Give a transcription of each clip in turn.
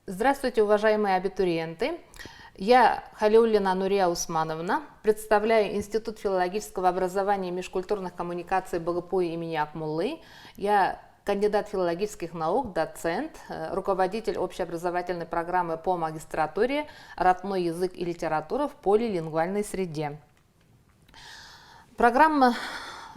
Здравствуйте, уважаемые абитуриенты! Я Халиуллина Нурия Усмановна, представляю Институт филологического образования и межкультурных коммуникаций БГПУ имени Акмуллы. Я кандидат филологических наук, доцент, руководитель общеобразовательной программы по магистратуре «Родной язык и литература в полилингвальной среде». Программа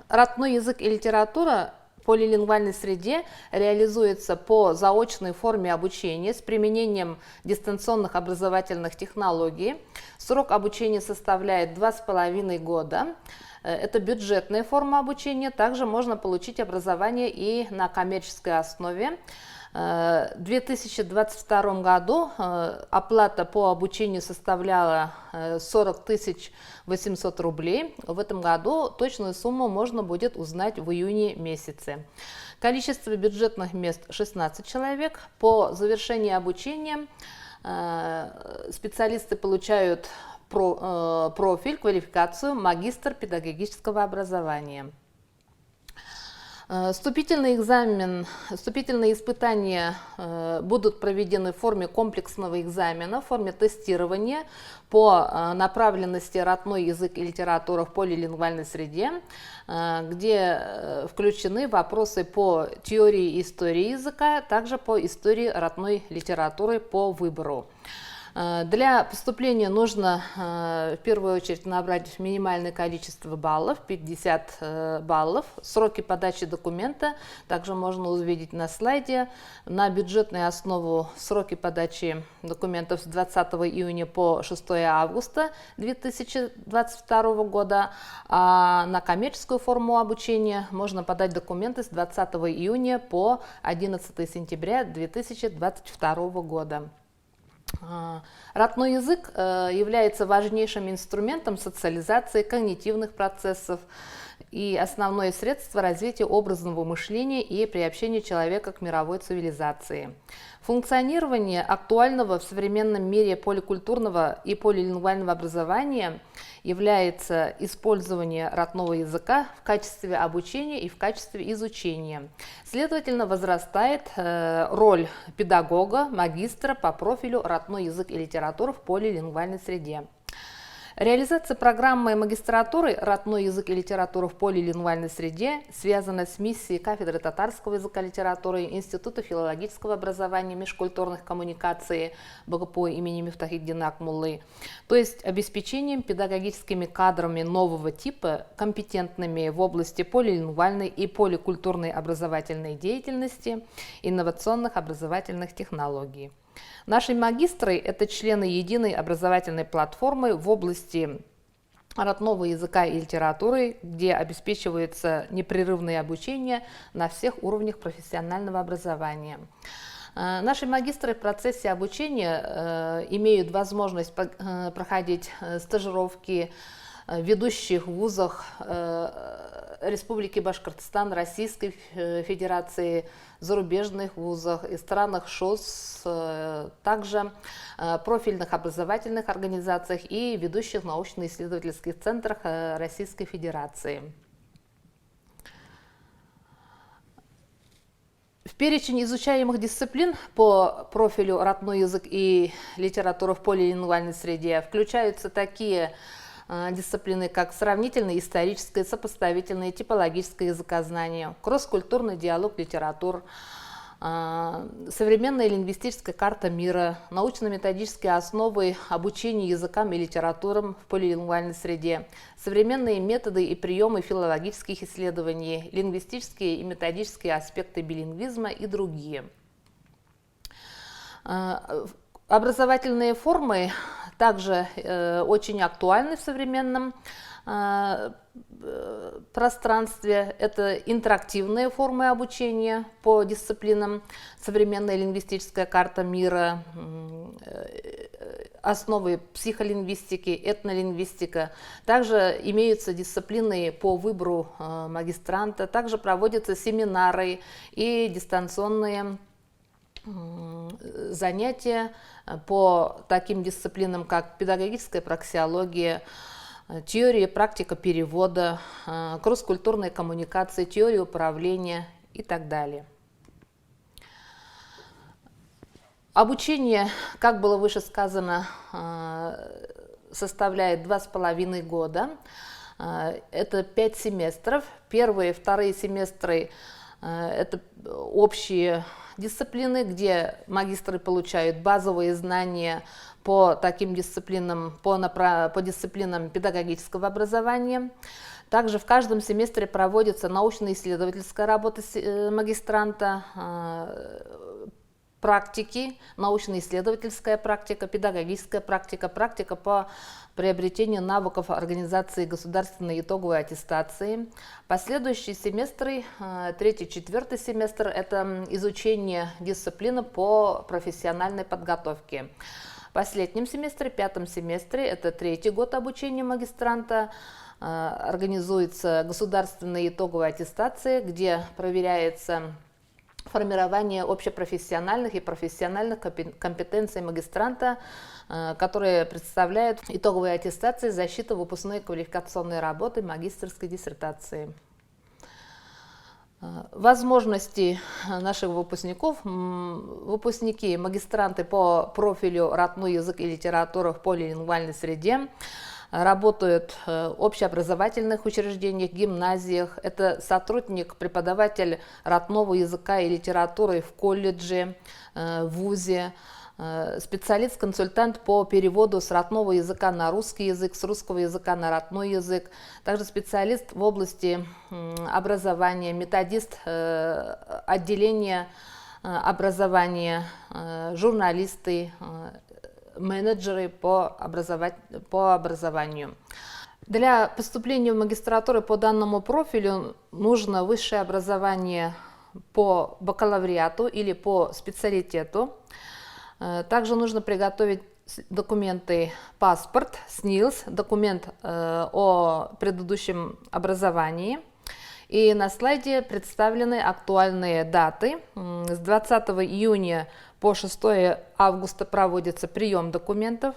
«Родной язык и литература» в полилингвальной среде реализуется по заочной форме обучения с применением дистанционных образовательных технологий. Срок обучения составляет 2,5 года. Это бюджетная форма обучения. Также можно получить образование и на коммерческой основе. В 2022 году оплата по обучению составляла 40 800 рублей. В этом году точную сумму можно будет узнать в июне месяце. Количество бюджетных мест 16 человек. По завершении обучения специалисты получают профиль, квалификацию магистр педагогического образования. Вступительные испытания будут проведены в форме комплексного экзамена, в форме тестирования по направленности родной язык и литература в полилингвальной среде, где включены вопросы по теории и истории языка, также по истории родной литературы по выбору. Для поступления нужно в первую очередь набрать минимальное количество баллов, 50 баллов. Сроки подачи документа также можно увидеть на слайде. На бюджетную основу сроки подачи документов с 20 июня по 6 августа 2022 года, а на коммерческую форму обучения можно подать документы с 20 июня по 11 сентября 2022 года. Родной язык является важнейшим инструментом социализации когнитивных процессов и основное средство развития образного мышления и приобщения человека к мировой цивилизации. Функционирование актуального в современном мире поликультурного и полилингвального образования является использование родного языка в качестве обучения и в качестве изучения. Следовательно, возрастает роль педагога, магистра по профилю родной язык и литература в полилингвальной среде. Реализация программы магистратуры «Родной язык и литература в полилингвальной среде» связана с миссией кафедры татарского языка и литературы Института филологического образования и межкультурных коммуникаций БГПУ имени Мифтахиддина Акмуллы, то есть обеспечением педагогическими кадрами нового типа, компетентными в области полилингвальной и поликультурной образовательной деятельности, инновационных образовательных технологий. Наши магистры – это члены единой образовательной платформы в области родного языка и литературы, где обеспечивается непрерывное обучение на всех уровнях профессионального образования. Наши магистры в процессе обучения имеют возможность проходить стажировки в ведущих вузах Республики Башкортостан, Российской Федерации, зарубежных вузах и странах ШОС, также профильных образовательных организациях и ведущих научно-исследовательских центрах Российской Федерации. В перечень изучаемых дисциплин по профилю родной язык и литература в полилингвальной среде включаются такие дисциплины, как сравнительное, историческое, сопоставительное, типологическое языкознание, кросс-культурный диалог литератур, современная лингвистическая карта мира, научно-методические основы обучения языкам и литературам в полилингвальной среде, современные методы и приемы филологических исследований, лингвистические и методические аспекты билингвизма и другие. Образовательные формы также очень актуальны в современном пространстве. Это интерактивные формы обучения по дисциплинам, современная лингвистическая карта мира, основы психолингвистики, этнолингвистика. Также имеются дисциплины по выбору магистранта, также проводятся семинары и дистанционные занятия по таким дисциплинам, как педагогическая праксиология, теория и практика перевода, кросс-культурные коммуникации, теория управления и так далее. Обучение, как было выше сказано, составляет 2,5 года. Это 5 семестров. Первые и вторые семестры это общие дисциплины, где магистры получают базовые знания по таким дисциплинам, по дисциплинам педагогического образования. Также в каждом семестре проводится научно-исследовательская работа магистранта, практики, научно-исследовательская практика, педагогическая практика, практика по приобретению навыков организации государственной итоговой аттестации. Последующие семестры, 3-4 семестр, это изучение дисциплины по профессиональной подготовке. В последнем семестре, 5-м семестре, это 3-й год обучения магистранта, организуется государственная итоговая аттестация, где проверяется формирование общепрофессиональных и профессиональных компетенций магистранта, которые представляют итоговые аттестации защиты выпускной квалификационной работы магистерской диссертации. Возможности наших выпускников. Выпускники, магистранты по профилю родной язык и литература в полилингвальной среде работают в общеобразовательных учреждениях, гимназиях. Это сотрудник, преподаватель родного языка и литературы в колледже, в вузе, специалист-консультант по переводу с родного языка на русский язык, с русского языка на родной язык, также специалист в области образования, методист отделения образования, журналисты, менеджеры по образованию. Для поступления в магистратуру по данному профилю нужно высшее образование по бакалавриату или по специалитету. Также нужно приготовить документы паспорт, СНИЛС, документ о предыдущем образовании. И на слайде представлены актуальные даты. С 20 июня по 6 августа проводится прием документов.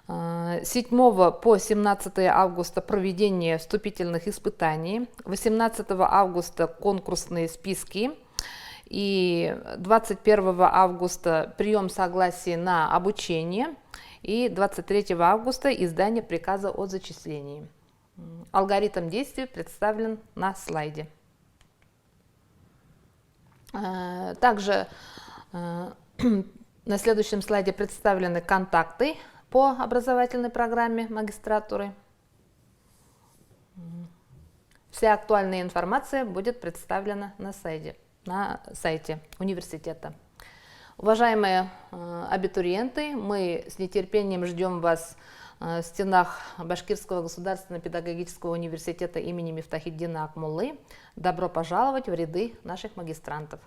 7 по 17 августа проведение вступительных испытаний. 18 августа конкурсные списки. И 21 августа прием согласия на обучение. И 23 августа издание приказа о зачислении. Алгоритм действий представлен на слайде. Также на следующем слайде представлены контакты по образовательной программе магистратуры. Вся актуальная информация будет представлена на сайте университета. Уважаемые абитуриенты, мы с нетерпением ждем вас в стенах Башкирского государственного педагогического университета имени Мифтахиддина Акмуллы. Добро пожаловать в ряды наших магистрантов.